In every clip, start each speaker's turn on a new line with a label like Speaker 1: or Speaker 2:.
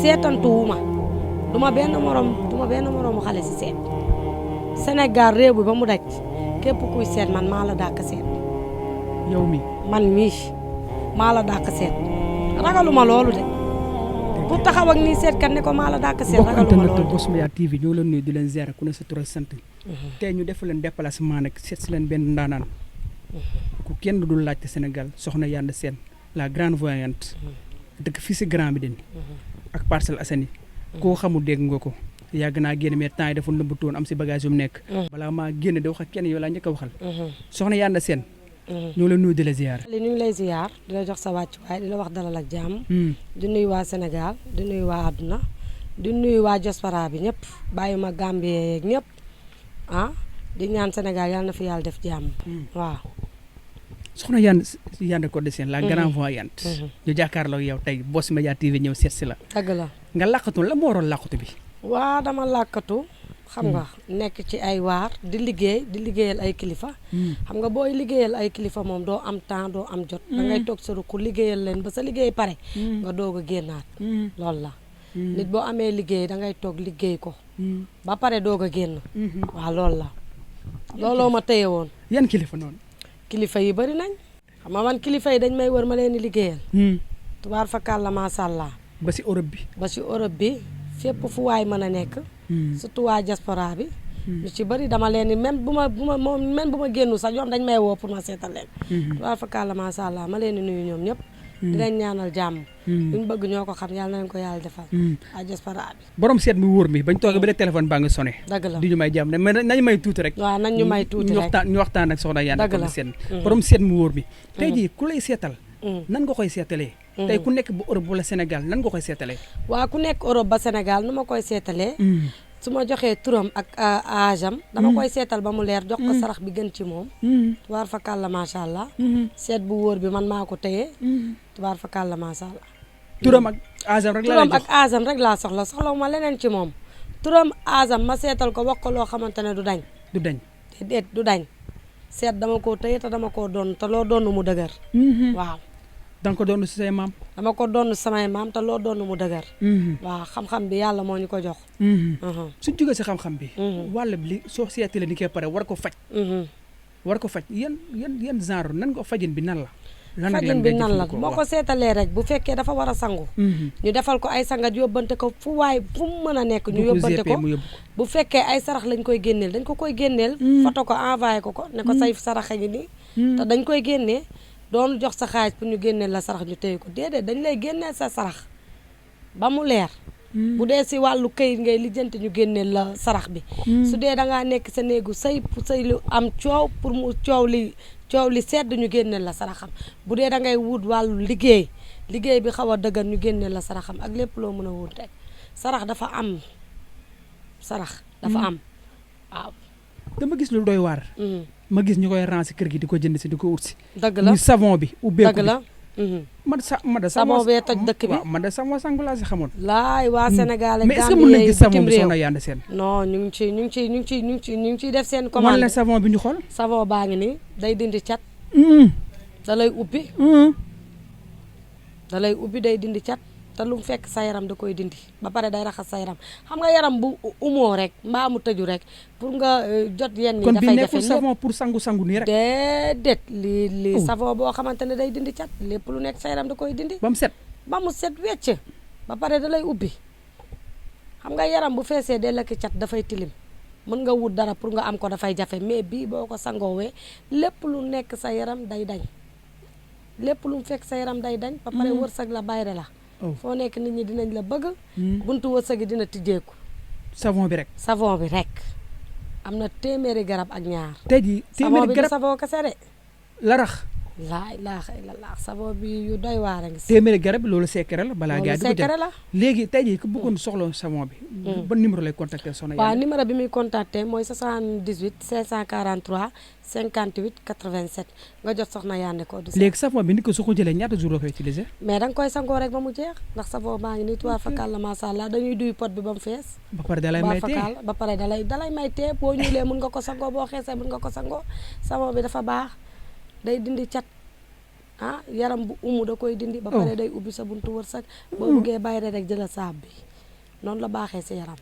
Speaker 1: seetantuwuma duma benn moromu xale si seet Sénégal réew bi ba mu daj képp kuy seet man maa la dàq seet
Speaker 2: yow mi
Speaker 1: man mii maa la dàq seet ragaluma loolu de pour taxaw ak nii seet kat ne ko maa la dàq seet ragaluma loolu de
Speaker 2: Boss Média TV ñoo leen nuyu di leen ziar ku ne sa tur ak sant tey ñu def leen déplacement nag seet si leen benn ndaanaan ku kenn dul laajte Sénégal Soxna Yande Sène la grande voyante dëkk fii si Grand Médine ak Parcelles Assainies koo xamul dégg nga ko yàgg naa génn mais temps yi dafa nëbbatoon am si bagage yu mu nekk balaa maa génn di wax ak kenn yow laa njëkk a waxal Soxna Yande Sène ñoo la nuyu di la ziar
Speaker 1: li ñu ngi lay ziar di la jox sa wàccuwaay di la wax dalal ak jàmm di nuyu waa Sénégal di nuyu waa àdduna di nuyu waa diaspora bi ñëpp bàyyi ma Gambie yeeg ñëpp di ñaan Sénégal yàlla na fi yàlla def jàmm waaw
Speaker 2: Soxna Yande Codé Sène la grande voyante ñu jàkkaarloo yow tey Boss Média TV ñëw seet si la
Speaker 1: dëgg la
Speaker 2: nga làqatu la moo waroon làqatu bi
Speaker 1: waa dama làkkatu xam nga nekk ci ay waar di liggéeyal ay kilifa xam nga booy liggéeyal ay kilifa moom doo am temps doo am jot da ngay toog sa ruq liggéeyal leen ba sa liggéey pare nga doog a génnaat loolu la nit boo amee liggéey da ngay toog liggéey ko ba pare doog a génn waaw loolu la looloo ma téye woon
Speaker 2: yan kilifa noonu
Speaker 1: kilifa yi bari nañ xam nga man kilifa yi dañ may wër ma leen di liggéeyal tubaar fakal la macha allah
Speaker 2: ba si Europe
Speaker 1: bi fépp fu waay mën a nekk surtout waa diaspora bi lu ci bëri dama leen ni même bu ma génnu sax ñoom dañ may woo pour ma seetal leen tubaar fakal la macha allah ma leen di nuyu ñoom ñëpp di leen ñaanal jàmm luñ bëgg ñoo ko xam yàlla na leen ko yàlla defal waa diaspora bi
Speaker 2: borom seet mu wóor mi bañ toogee ba de téléphone baa nga sonné
Speaker 1: dëgg la
Speaker 2: di ñu may jàmm ne nañu may tuuti rek
Speaker 1: waaw nañ ñu may tuuti rek
Speaker 2: ñu waxtaan ak Soxna Yande Codé Sène borom seet mu wóor mi tey jii ku lay seetal nan nga koy seetalee tey ku nekk ba Europe wala Sénégal nan nga koy seetalee
Speaker 1: waaw ku nekk Europe ba Sénégal nu ma koy seetalee su ma joxee turam ak aajam dama koy seetal ba mu leer jox ko sarax bi gën ci moom tubaar fakal la macha allah seet bu wóor bi man maa ko téye tubaar fakal la macha allah
Speaker 2: turam ak aajam rek
Speaker 1: laa soxla ma leneen ci moom turam aajam ma seetal ko wax ko loo xamante ne du dañ déedéet du dañ seet dama koo téye te dama koo doon te loo doon mu dëgër waaw
Speaker 2: danga ko doon si say maam
Speaker 1: dama ko doon samay maam te loo doon mu dëgër waaw xam-xam bi yàlla moo ñu ko jox
Speaker 2: suñ jógee si xam-xam bi wàll bi li soo seetale ni koy pare war ko faj yan genre nan nga fajin bi nan la
Speaker 1: fajin bi nan la boo ko seetalee rek bu fekkee dafa war a sangu ñu defal ko ay sangat yóbbante ko fu mu mën a nekk ñu yóbbante ko bu fekkee ay sarax lañ koy génneel dañ ko koy génneel photo ko envoyé ko ne ko say sarax a ngi nii te dañ koy génnee doon jox sa xaalis pour ñu génneel la sarax ñu téye ko déedéet dañ lay génneel sa sarax ba mu leer bu dee si wàllu këyit ngay lijjanti ñu génneel la sarax bi su dee dangaa nekk sa néegu sëy lu am coow pour mu coow li sedd ñu génneel la saraxam bu dee da ngay wut wàllu liggéey bi xaw a dëgër ñu génneel la saraxam ak lépp loo mën a wut rek sarax dafa am waaw
Speaker 2: dama gis lu doy waar ma gis ñu koy ranger kër gi di ko jënd si di ko ut si
Speaker 1: dëgg la
Speaker 2: muy savon bi ubbeeku
Speaker 1: dëgg la
Speaker 2: man de
Speaker 1: savon bee toj dëkk bi
Speaker 2: man de savon sangu laa si xamoon
Speaker 1: laay waa Sénégal ak
Speaker 2: mais est-ce que mën nañ gis savon bi Soxna Yande Sène
Speaker 1: non ñu ngi ciy def seen commande
Speaker 2: wan la savon bi ñu xool
Speaker 1: savon baa ngi nii day dindi cat da lay ubbi day dindi cat te lu mu fekk sa yaram da koy dindi ba pare day raxas sa yaram xam nga yaram bu umoo rek mbaa mu tëju rek pour nga jot yenn yi dafay jafe
Speaker 2: kon bi nekkul savon pour sangu nii rek
Speaker 1: déedéet lii savon boo xamante ne day dindi cat lépp lu nekk sa yaram da koy dindi ba mu set wecc ba pare da lay ubbi xam nga yaram bu feesee dee lekk cat dafay tilim mën nga wut dara pour nga am ko dafay jafe mais bii boo ko sangoowee lépp lu nekk sa yaram day dañ lépp lu mu fekk sa yaram day dañ ba pare wërsëg la bayre la foo nekk nit ñi dinañ la bëgg buntu wërsëg gi dina tijjeeku savon bi rek am na téeméeri garab ak ñaar
Speaker 2: tey jii téeméeri garab
Speaker 1: savon kese de
Speaker 2: la rax
Speaker 1: laa ilaaha illallaah savon bi yu doy waar a ngi si
Speaker 2: téeméeri garab loolu secret la balaa gaa di ko jël
Speaker 1: la
Speaker 2: léegi tey jii ku bëggoon soxla savon bi ban numéro lay contacter Soxna Yande
Speaker 1: waaw numéro bi muy contacter mooy 78 543 58 87 nga jot Soxna Yande Codé Sène
Speaker 2: léegi savon bi nit ko su ko jëlee ñaata jour la koy utiliser
Speaker 1: mais da nga koy sangoo rek ba mu jeex ndax savon baa ngi nii tuwaar fakal la macha allah dañuy duy pot bi ba mu fees
Speaker 2: ba pare dalay may tee
Speaker 1: ba pare dalay may tee boo ñuulee mën nga ko sangoo boo xeesee mën nga ko sangoo savon bi dafa baax day dindi cat ah yaram bu umu da koy dindi ba pare day ubbi sa buntu wërsëg boo buggee bayre rek jëlal saabu bi noonu la baaxee si yaram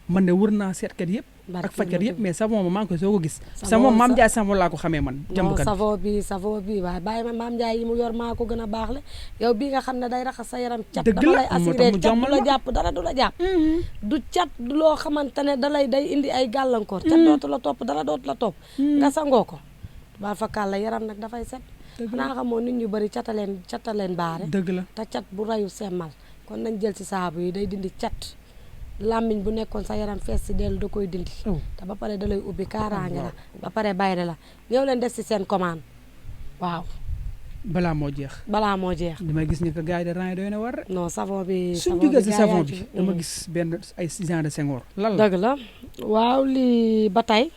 Speaker 2: man de wër naa seetkat yëpp ak fajkat yëpp mais savon ma maa ngi koy soo ko gis savon Maam Ndiaye savon laa ko xamee man jàmbkat
Speaker 1: savon bi waaye bàyyi ma Maam Ndiaye yi mu yor maa ko gën a baax le yow bii nga xam ne day raxas sa yaram cat
Speaker 2: dëgg
Speaker 1: dama
Speaker 2: la
Speaker 1: lay assuré cat du la jàpp dara du la jàpp du cat loo xamante ne day indi ay gàllankoor cat dootu la topp dara dootu la topp nga sangoo ko tubaar fakkaal la yaram nag dafay set xanaa xamoo nit ñu bëri cataleen baare
Speaker 2: dëgg la
Speaker 1: te cat bu rayu semmal kon nañ jël ci saabu yi day dindi cat làmmiñ bu nekkoon sa yaram fees si dellu da koy dindi te ba pare da lay ubbi kaaraange la ba pare bayre la ñëw leen def si seen commande waaw
Speaker 2: balaa moo jeex li may gis ni que gars yi de rang yi doy na war rek
Speaker 1: non savon bi
Speaker 2: suñ jógee si savon bi dama gis benn ay genre de Senghor lan la
Speaker 1: dëgg la waaw lii ba tey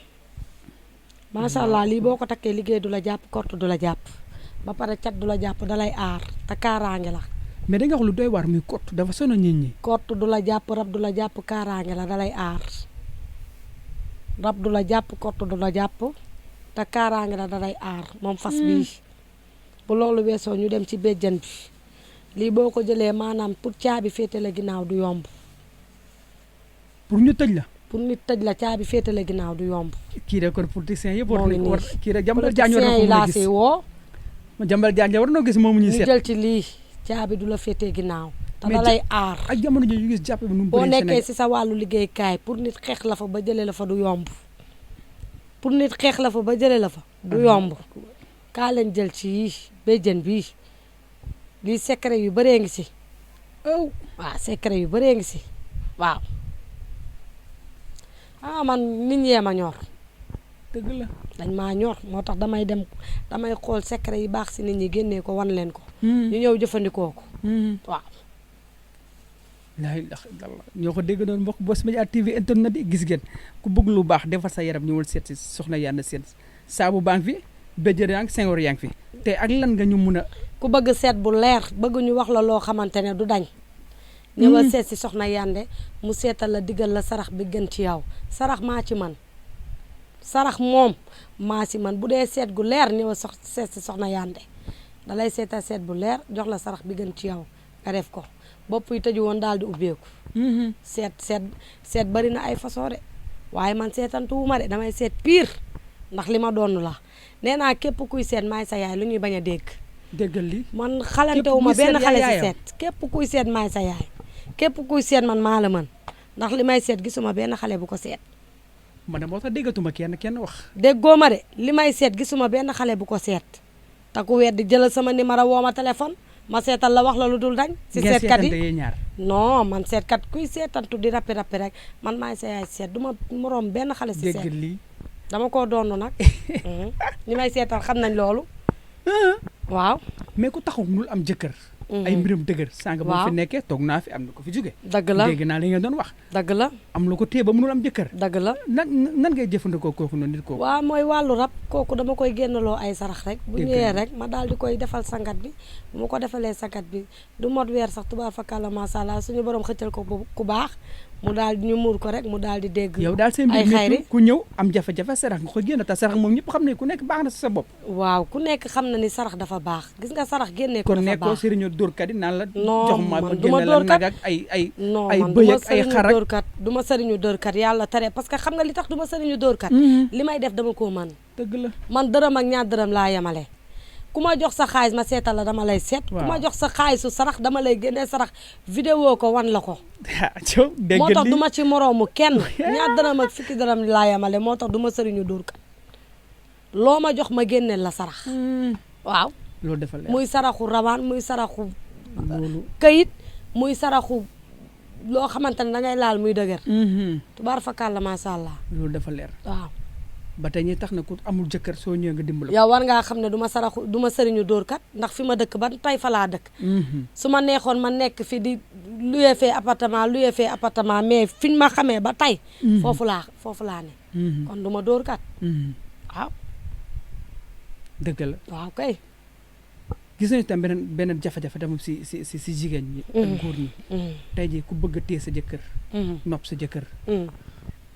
Speaker 1: macha allah lii boo ko takkee liggéey du la jàpp korte du la jàpp ba pare cat du la jàpp da lay aar te kaaraange la
Speaker 2: mais da nga wax lu doy waar muy kott dafa sonal nit ñi.
Speaker 1: kott du la jàpp rab du la jàpp kaaraange la dalay aar rab du la jàpp kott du la jàpp te kaaraange la dalay aar moom fas bii bu loolu weesoo ñu dem ci béjjan bi lii boo ko jëlee maanaam pour caabi féete la ginnaaw du yomb.
Speaker 2: pour ñu tëj la.
Speaker 1: pour nit tëj la caabi féete la ginnaaw du yomb.
Speaker 2: kii de kon politicien yëpp war nañu war kii de Jambal
Speaker 1: Diagne war na ko gis woo.
Speaker 2: Jambal Diagne war na gis moomu ñuy seet.
Speaker 1: ñu jël ci lii. caabi du la féetee ginnaaw te da lay aar
Speaker 2: ak jamono ji ñu gis jàpp bi nu mu
Speaker 1: boo nekkee si sa wàllu liggéeykaay pour nit xeex la fa ba jëlee la fa du yomb pour nit xeex la fa ba jëlee la fa du yomb kaa leen jël ci yii béjjën bii lii secret yu bëree ngi si waaw secret yu bëree ngi si waaw man nit ñee ma ñor
Speaker 2: dëgg la
Speaker 1: dañ maa ñor moo tax damay xool secret yi baax si nit ñi génnee ko wan leen ko ñu ñëw jëfandikoo ko waaw
Speaker 2: laa ilaaha illallaah ñoo ko dégg noonu mbokk Boss Media TV internet yi gis ngeen ku bëgg lu baax defar sa yaram ñëwal seet si soxna Yande Sène saabu baa ngi fi béjjën yaa ngi Senghor yaa ngi fi te ak lan nga ñu mun a
Speaker 1: ku bëgg seet bu leer bëgg ñu wax la loo xamante ne du dañ ñëwal seet si soxna Yande mu seetal la diggal la sarax bi gën ci yow sarax maa ci man sarax moom maa ci man bu dee seet gu leer ñëwal seet si soxna Yande da lay seetal seet bu leer jox la sarax bi gën ci yow nga def ko bopp yi tëju woon daal di ubbeeku seet bari na ay façon de waaye man seetantuwuma de damay seet pire ndax li ma doon la nee naa képp kuy seet maay sa yaay lu ñuy bañ a
Speaker 2: déggal li
Speaker 1: man xalantewuma benn xale si seet képp kuy seet maay sa yaay képp kuy seet man maa la mën ndax li may seet gisuma benn xale bu ko seet
Speaker 2: man de moo tax déggatuma kenn wax
Speaker 1: déggoo ma de li may seet gisuma benn xale bu ko seet te ku weddi jëlal sama numéro woo ma téléphone ma seetal la wax la lu dul dañ si seetkat yi non man seetkat kuy seetantu di rappi rek man maay sa yaay seet du ma moroom benn xale si seet
Speaker 2: lii
Speaker 1: dama koo doon nag ñi may seetal xam nañ loolu waaw
Speaker 2: mais ku taxaw mënul am jëkkër ay mbiram dëgër sànq ba fi nekkee toog naa fi am na ko fi jóge
Speaker 1: dëgg la
Speaker 2: dégg naa li nga doon wax
Speaker 1: dëgg la
Speaker 2: am la ko téye ba mënul am jëkkër
Speaker 1: dëgg la
Speaker 2: nan ngay jëfandikoo kooku noonu nit kooku
Speaker 1: waaw mooy wàllu rab kooku dama koy génnaloo ay sarax rek bu ñëwee rek ma daal di koy defal sangat bi bu ma ko defalee sangat bi du mot weer sax tubaar fakàlla masha Allah suñu borom xëccal ko ku baax mu daal di ñu muur ko rek mu daal di dégg
Speaker 2: yow daal seen mbir ku ñëw am jafe-jafe sarax nga ko génn te sarax moom ñëpp xam ne ku nekk baax na si sa bopp
Speaker 1: waaw ku nekk xam na ni sarax dafa baax gis nga sarax génnee ko dafa baax
Speaker 2: kon nekkoo sëriñu dóorkat yi naan la
Speaker 1: non man du ma
Speaker 2: dóorkat ak ay bëy ak ay xar ak
Speaker 1: du ma sëriñu dóorkat yàlla tere parce que xam nga li tax du ma sëriñu dóorkat li may def dama koo mën
Speaker 2: dëgg la man
Speaker 1: dërëm ak ñaar dërëm laa yemale ku ma jox sa xaalis ma seetal la dama lay seet ku ma jox sa xaalisu sarax dama lay génnee sarax vidéo ko wan la ko moo tax du ma ci moroomu kenn ñaar dërëm ak fukki dërëm laa yemale moo tax du ma sëriñu dóorkat loo ma jox ma génneel la sarax waaw
Speaker 2: loolu dafa leer
Speaker 1: muy saraxu rawaan muy saraxu kayit muy saraxu loo xamante ne dangay laal muy dëgër tubaar fakàlla masha Allah
Speaker 2: loolu dafa leer
Speaker 1: waaw
Speaker 2: ba tey ñi tax na ku amul jëkkër soo ñëwee nga dimbali
Speaker 1: yow war ngaa xam ne du ma sëriñu dóorkat ndax fi ma dëkk ba tey fa laa dëkk su ma neexoon ma nekk fi di luyee fee appartement mais fiñ ma xamee ba tey foofu laa ne kon du ma dóorkat waaw
Speaker 2: dëgg la
Speaker 1: waaw kay
Speaker 2: gis nañu tam beneen jafe-jafe tam si jigéen ñi ak góor ñi tey jii ku bëgg a téye sa jëkkër nopp sa jëkkër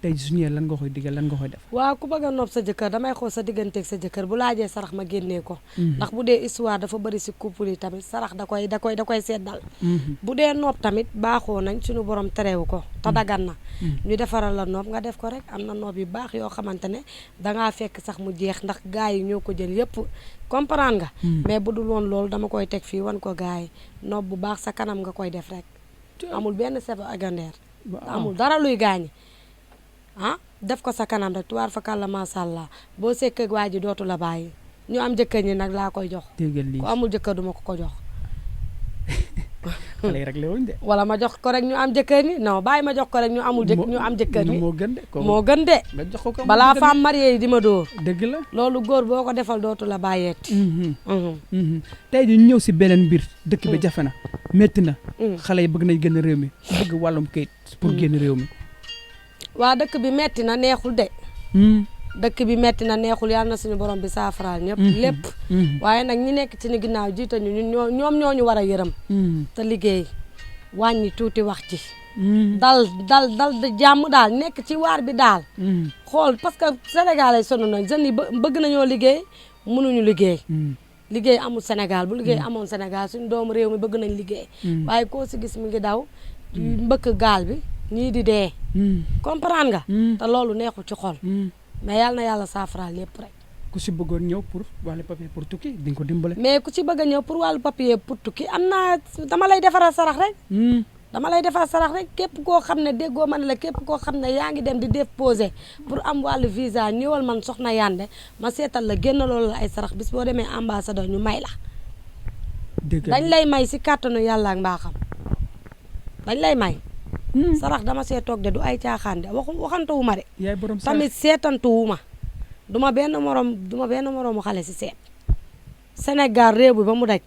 Speaker 2: tey su ñëwee lan nga koy digal lan nga koy def.
Speaker 1: waaw ku bëgg a nopp sa jëkkër damay xool sa digganteeg sa jëkkër bu laajee sarax ma génnee ko. ndax bu dee histoire dafa bëri si couple yi tamit sarax da koy seddal. bu dee nopp tamit baaxoo nañ suñu borom terewu ko te dagan na. ñu defaral la nopp nga def ko rek am na nopp yu baax yoo xamante ne dangaa fekk sax mu jeex ndax gars yi ñoo ko jël yëpp comprendre nga. mais bu dul woon loolu dama koy teg fii wan ko gars yi nopp bu baax sa kanam nga koy def rek. amul benn seba agandeer amul dara luy gaañi def ko sa kanam rek tuwaar fa kàlla macha allah boo sekkee waa ji dootu la bàyyi ñu am jëkkër ñi nag laa koy jox. ku amul jëkkër duma ko jox.
Speaker 2: xale yi rek la woon de.
Speaker 1: wala ma jox ko rek ñu am jëkkër ñi non bàyyi ma jox ko rek ñu am jëkkër ñi.
Speaker 2: moo gën de
Speaker 1: moo gën de.
Speaker 2: nga jox ko
Speaker 1: balaa femme mariée yi di ma dóor.
Speaker 2: dëgg la
Speaker 1: loolu góor boo ko defal dootu la bàyyeeti.
Speaker 2: tey ñu ñëw si beneen mbir dëkk bi jafe na métti na. xale yi bëgg nañ génn réew mi bëgg wàllum kayit pour génn réew mi.
Speaker 1: waa dëkk bi metti na neexul de. dëkk bi metti na neexul yàlla na suñu borom bi saafaraal ñëpp lépp. waaye nag ñi nekk ci ni ginnaaw jiite ñu ñoom ñoo ñu war a yërëm. te liggéey wàññi tuuti wax ci. dal jàmm daal nekk ci waar bi daal. xool parce que Sénégal ay sonn nañ jeunes yi bëgg nañoo liggéey mënuñu liggéey. liggéey amul Sénégal bu liggéey amoon Sénégal suñu doomu réew mi bëgg nañ liggéey. waaye koo si gis mi ngi daw mbëkk gaal bi. ñii di dee. comprendre nga. te loolu neexul ci xol. mais yàlla na yàlla saafaraal lépp rek.
Speaker 2: ku si bëggoon ñëw pour wàllu papier pour tukki di nga ko dimbale.
Speaker 1: mais ku ci bëgg a ñëw pour wàllu papier pour tukki am naa dama lay defaral sarax rek. dama lay defaral sarax rek képp koo xam ne déggoo ma ne la képp koo xam ne yaa ngi dem di déposer pour am wàllu visa ñëwal man soxna Yandé ma seetal la génn loolu la ay sarax bis boo demee ambassadeur ñu may la. dañ lay may si kàttanu yàlla ak mbaaxam dañ lay may. sarax dama see toog de du ay caaxaan de waxantuwu ma de.
Speaker 2: yaay borom
Speaker 1: tamit seetantuwu ma duma benn moroomu xale si seet. Sénégal réew bi ba mu daj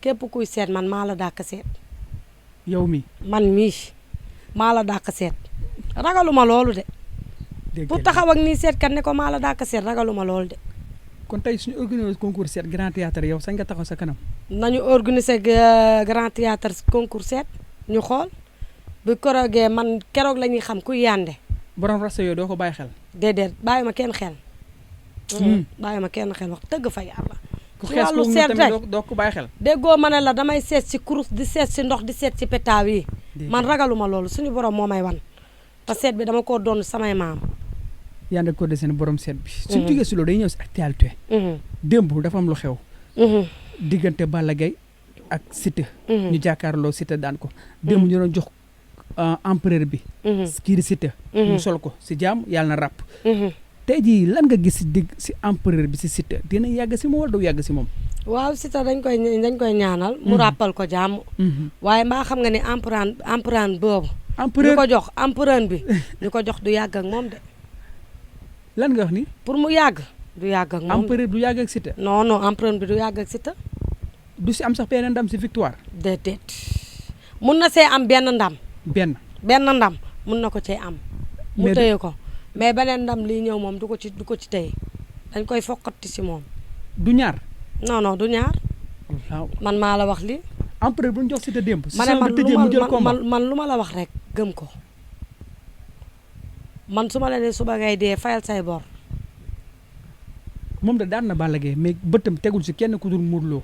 Speaker 1: képp kuy seet man maa la dàq seet.
Speaker 2: yow mi
Speaker 1: man mii maa la dàq seet ragaluma loolu de. pour taxaw ak nii seet kat ne ko maa la dàq seet ragaluma loolu de.
Speaker 2: kon tey suñu organiser concours seet grand théâtre yow sañ nga taxaw sa kanam.
Speaker 1: nañu organiser grand théâtre concours seet ñu xool. bu korogee man keroog la ñuy xam kuy Yandé.
Speaker 2: borom rasta yooyu doo ko bàyyi xel.
Speaker 1: déedéet bàyyi ma kenn xel. bàyyi ma kenn xel wax dëgg fa yàlla.
Speaker 2: ku xees ko mu tamit doo ko bàyyi xel.
Speaker 1: déggoo ma ne la damay seet si kurus di seet si ndox di seet si petaaw yi. man ragaluma loolu suñu borom moo may wan. te seet bi dama koo doon samay maam.
Speaker 2: Yandé ko desee borom seet bi. suñu jógee si loolu day ñëw si actualité. démb dafa am lu xew. diggante Balla Gaye ak Siteu. ñu jàkkaarloo Siteu daan ko. démb ñu doon jox. empereur bi. kii di Siteu. mu sol ko si jàmm yàlla na ràpp. tey jii lan nga gis si empereur bi si Siteu dina yàgg si moom wala du yàgg si moom.
Speaker 1: waaw Siteu dañ koy ñaanal. mu ràppal ko jàmm. waaye mbaa xam nga ne empereur boobu.
Speaker 2: empereur
Speaker 1: ñu ko jox empereur bi. ñu ko jox du yàgg ak moom de.
Speaker 2: lan nga wax ni.
Speaker 1: pour mu yàgg du yàgg ak moom.
Speaker 2: empereur du yàgg ak Siteu.
Speaker 1: non empereur bi du yàgg ak Siteu.
Speaker 2: du si am sax benn ndam si victoire.
Speaker 1: déedéet mun na see am benn ndam.
Speaker 2: benn
Speaker 1: ndam mun na ko cee am. mu téye ko mais beneen ndam lii ñëw moom du ko ci téye dañ koy fokkati si moom.
Speaker 2: du ñaar.
Speaker 1: non du ñaar.
Speaker 2: waaw
Speaker 1: man maa la wax lii.
Speaker 2: empereur bu ñu jox Siteu démb.
Speaker 1: man lu ma la wax rek gëm ko man su ma la nee suba ngay dee fayal say bor.
Speaker 2: moom da daan na Balla Gaye mais bëttam tegul si kenn ku dul Modou Lo.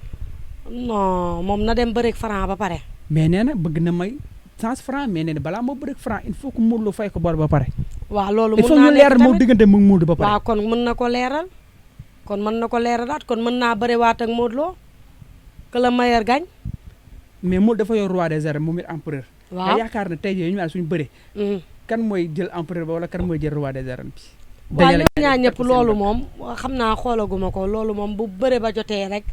Speaker 1: non moom na dem bëreeg Franc ba pare.
Speaker 2: mais nee na bëgg na may. 100 francs mais nee na balaa moo bëri franc il faut que Modou Lo fay ko bor ba pare.
Speaker 1: waaw loolu
Speaker 2: mën naa nekk tamit il faut ñu leeral moo diggante mu Modou ba pare.
Speaker 1: waaw kon mën na ko leeral kon mën na ko leeralaat kon mën naa bëriwaat ak Modou Lo que le meilleur gagne.
Speaker 2: mais Modou dafa yor roi des arènes moom it empereur.
Speaker 1: waaw
Speaker 2: nga yaakaar ne tey jii ñu naan suñu bëree. kan mooy jël empereur ba wala kan mooy jël roi des arènes bi.
Speaker 1: waaw ñoom ñaar ñëpp loolu moom xam naa xoolaguma ko loolu moom bu bëre ba jotee rek.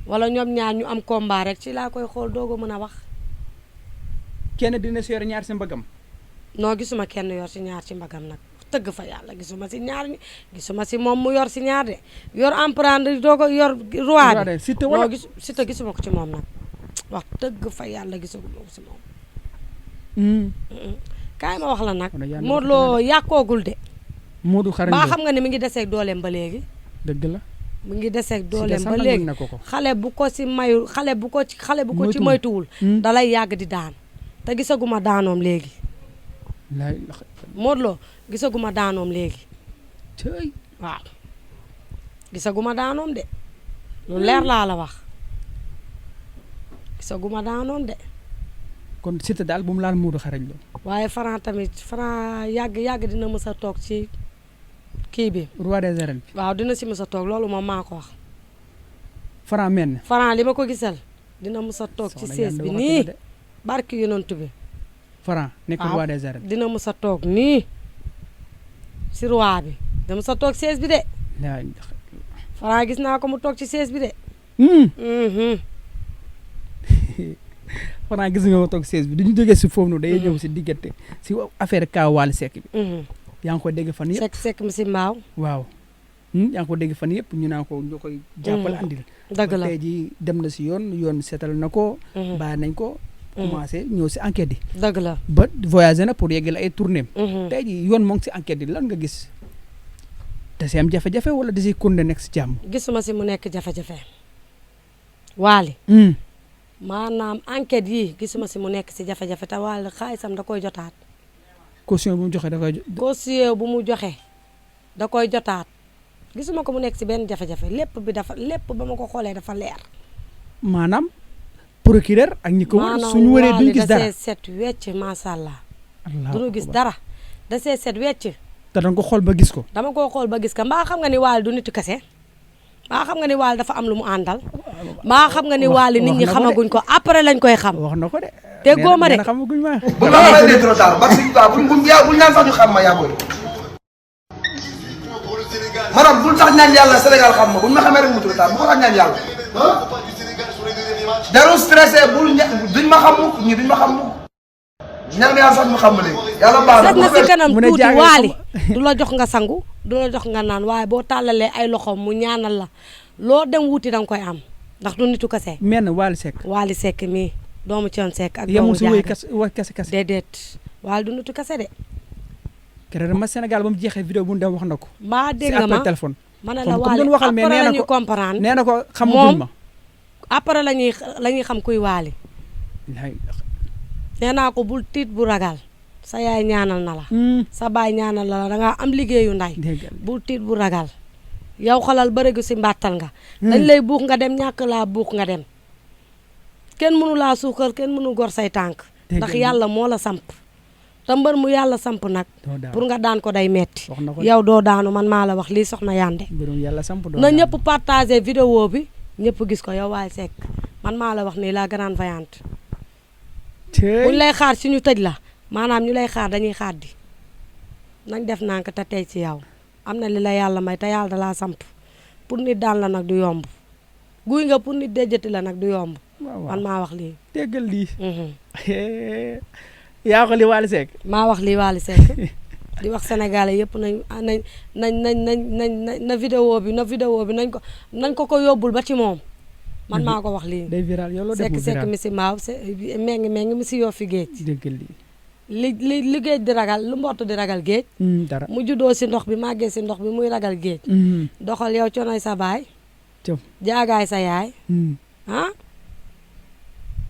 Speaker 1: wala ñoom ñaar ñu am combat rek ci laa koy xool doog a mën a wax.
Speaker 2: kenn dina si yor ñaar si mbagam.
Speaker 1: non gisuma kenn yor si ñaar ci mbagam nag tëgg fa yàlla gisuma si ñaar gisuma si moom mu yor si ñaar de yor empereur doo ko yor roi bi.
Speaker 2: Siteu wala
Speaker 1: Siteu gisuma ko ci moom nag wax tëgg fa yàlla gisuma ko si moom. kaay ma wax la nag. Modou Lo yàqoogul de.
Speaker 2: Modou xarañ
Speaker 1: ba xam nga ne mi ngi deseeg dooleem ba léegi.
Speaker 2: dëgg la.
Speaker 1: mu ngi deseeg dooleem ba léegi xale bu ko si mayu xale bu ko ci moytuwul dalay yàgg di daan te gisaguma daanoom léegi. Modou Lo gisaguma daanoom léegi
Speaker 2: cëy
Speaker 1: waaw gisaguma daanoom de lu leer laa la wax gisaguma daanoom de
Speaker 2: kon Siteu daal bu mu laal Modou Xarañ Lo
Speaker 1: waaye Franc tamit Franc yàgg dina mës a toog ci kii bi
Speaker 2: roi des arènes bi
Speaker 1: waaw dina si mës a toog loolu moom maa ko wax
Speaker 2: Franc men
Speaker 1: Franc li ma ko gisal dina mës a toog ci siège bi nii barki yonent bi
Speaker 2: Franc nekk roi des arènes
Speaker 1: dina mës a toog nii si roi bi dina mës a toog siège bi de Franc gis naa ko mu toog ci siège bi de
Speaker 2: Franc gis nga ma toog siège bi du ñu jógee si foofu noonu day ñëw si diggante si affaire Ka Wally Seck bi yaa ngi ko dégg fan yëpp
Speaker 1: Seck mi si mbaaw
Speaker 2: waaw yaa ngi ko dégg fan yëpp ñu naa ko ñu koy jàppal andil
Speaker 1: dëgg la
Speaker 2: tey ji dem na si yoon seetal na ko bàyyi nañ ko commencé ñëw si enquête yi
Speaker 1: dëgg la
Speaker 2: ba voyagé na pour yeggal ay tournée tey ji yoon moo ngi si enquête yi lan nga gis da si am jafe-jafe wala da si continuer nekk si jàmm
Speaker 1: gisuma si mu nekk jafe-jafe Wally maanaam enquête yi gisuma si mu nekk si jafe-jafe te Wally xaalisam da koy jotaat
Speaker 2: caution bu mu joxe da koy
Speaker 1: caution bu mu joxe da koy jotaat gisuma ko mu nekk si benn jafe-jafe lépp ba ma ko xoolee dafa leer
Speaker 2: maanaam procureur ak ñi ko wër suñu wëree duñu gis dara
Speaker 1: da see set wecc macha allah duñu gis dara da see set wecc
Speaker 2: te danga ko xool ba gis ko
Speaker 1: dama koo xool ba gis ko mbaa xam nga ni Wally du nitu kese mbaa xam nga ni Wally dafa am lu mu àndal mbaa xam nga ni Wally nit ñi xamaguñ ko après lañ koy xam
Speaker 2: wax na ko de
Speaker 1: déggoo ma de
Speaker 2: xamaguñ ma
Speaker 3: bu ma xamee trop tard ba si bul naan sax ñu xam ma yaa booy maanaam bul tax ñaan yàlla Sénégal xam ma buñ ma xamee rek mu trop tard bu ko tax ñaan yàlla jarul stressé duñ ma xam mukk ñi duñ ma xam mukk ñaan yàlla sax ñu xam ma léegi yàlla baax
Speaker 1: na si kanam tuuti Wally du la jox nga sangu du la jox nga naan waaye boo tàllalee ay loxoom mu ñaanal la loo dem wuti danga koy am ndax du nitu kese
Speaker 2: men Wally Seck
Speaker 1: mii doomu Thione Seck ak
Speaker 2: yemul si
Speaker 1: doomu
Speaker 2: wéy kese
Speaker 1: déedéet Wally du nitu kese de
Speaker 2: keroog ma Sénégal ba mu jeexee vidéo bu mu dem wax na ko
Speaker 1: mbaa dégg nga ma
Speaker 2: téléphone
Speaker 1: ma ne la Wally après la ñuy comprendre
Speaker 2: nee na ko xamaguñ ma
Speaker 1: après la ñuy xam kuy Wally nee naa ko bul tiit bu ragal sa yaay ñaanal na la sa baay ñaanal la dangaa am liggéeyu nday bul tiit bu ragal yow xalal bërëgu si mbàttal nga dañ lay buux nga dem ñàkk laa buux nga dem kenn mënu laa suukar kenn mënu gor say tànk ndax yàlla moo la samp te mbër mu yàlla samp nag pour nga daan ko day metti yow doo daanu man maa la wax lii soxna Yandé na ñëpp partagé vidéo bi ñëpp gis ko yow Wally Seck man maa la wax nii la grande voyante buñ lay xaar si ñu tëj la maanaam ñu lay xaar dañuy xaar di nañ def nank te tey ci yow am na li la yàlla may te yàlla da laa samp pour nit daan la nag du yomb guy nga pour nit déjati la nag du yomb man maa wax lii
Speaker 2: déggal lii yaa ko li Wally Seck
Speaker 1: maa wax lii Wally Seck di wax sénégalais yëpp na vidéo bi nañ ko yóbbul ba ci moom man maa ko wax lii
Speaker 2: day viral yow loo def mu viral
Speaker 1: Seck mi si maaw mengi mi si yoo fi géej
Speaker 2: déggal lii
Speaker 1: li géej di ragal lu mbott di ragal géej
Speaker 2: dara
Speaker 1: mu juddoo si ndox bi màggee si ndox bi muy ragal géej doxal yow conoy sa baay jaagaay sa yaay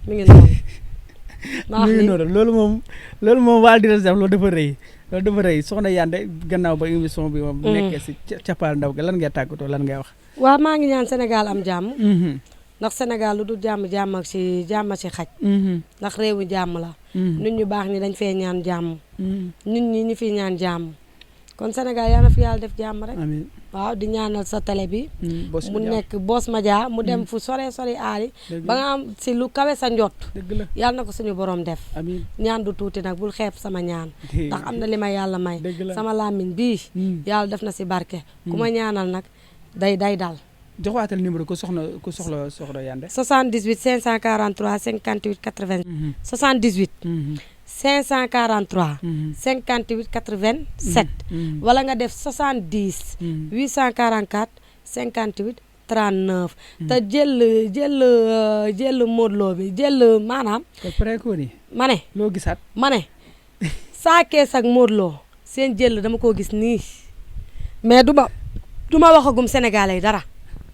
Speaker 1: mi ngi noonu
Speaker 2: mi ngi noonu loolu moom Wally dina def loolu dafa rëy soxna Yandé gannaaw ba émission bi moom nekkee si cappaal ndaw ga lan ngay tàggatoo lan ngay wax
Speaker 1: waaw maa ngi ñaan Sénégal am jàmm ndax Sénégal lu dul jàmm si xaj ndax réewu jàmm la nit ñu baax ñi dañ fee ñaan jàmm nit ñi fi ñaan jàmm kon Sénégal yal na fi yàlla def jàmm rek amiin waaw di ñaanal sa télé bi mu nekk Boss Media mu dem fu sore aali ba nga am si lu kawe sa njot yàlla na ko suñu borom def ñaan du tuuti nag bul xeeb sama ñaan ndax am na li ma yàlla may sama làmmiñ bii yàlla def na si barke ku ma ñaanal nag day dal
Speaker 2: joxwaatal numéro ko soxla Yandé
Speaker 1: 78 543 58 80 78 543 58 87 wala nga def 70 844 58 39 te jël Modou Lo bi jël maanaam ma ne
Speaker 2: loo gisaat
Speaker 1: ma ne Sa Thiès ak Modou Lo seen jël dama koo gis nii mais du ma waxagum sénégalais yi dara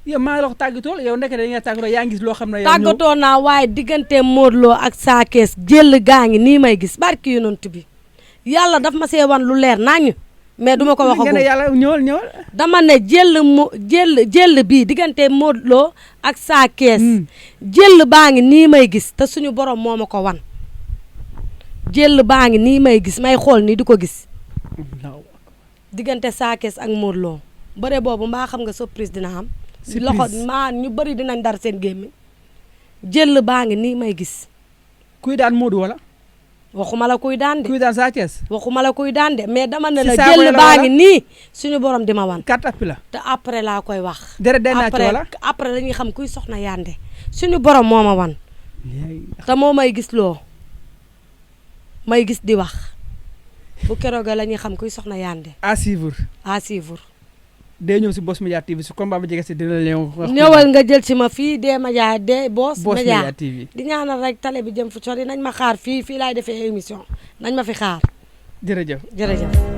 Speaker 2: yow maa ngi la wax tàggatoo yow ndeke dañuy tàggatoo yaa ngi gis loo xam ne yow
Speaker 1: tàggatoo naa waaye diggante Modou Lo ak Sa Thiès jël gaa ngi nii may gis barki yonent bi yàlla daf ma see wan lu leer nañu mais duma ko wax
Speaker 2: nga ne yàlla ñëwal
Speaker 1: dama ne jël bii diggante Modou Lo ak Sa Thiès jël baa ngi nii may gis te suñu borom moo ma ko wan jël baa ngi nii may gis may xool nii di ko gis diggante Sa Thiès ak Modou Lo bëre boobu mbaa xam nga surprise dina am loxo maa ñu bëri dinañ dar seen gémmiñ jël baa ngi nii may gis
Speaker 2: kuy daan Modou wala
Speaker 1: waxuma la kuy daan de
Speaker 2: kuy daan Sa Thiès
Speaker 1: waxuma la kuy daan de mais dama ne la jël baa ngi nii suñu borom di ma wan
Speaker 2: carte appi la
Speaker 1: te après laa koy wax
Speaker 2: dere day naaj wala
Speaker 1: après dañuy xam kuy soxna Yandé suñu borom moo ma wan te moo may gis loo may gis di wax bu keroog la ñuy xam kuy soxna Yandé
Speaker 2: à suivre dee ñëw si Boss Media TV su combat ba jege si dina leen wax
Speaker 1: ñëwal nga jël si ma fii dee Media dee Boss Media
Speaker 2: TV
Speaker 1: di ñaanal rek télé bi jëm fu sori nañ ma xaar fii laay defee émission nañ ma fi xaar
Speaker 2: jërëjëf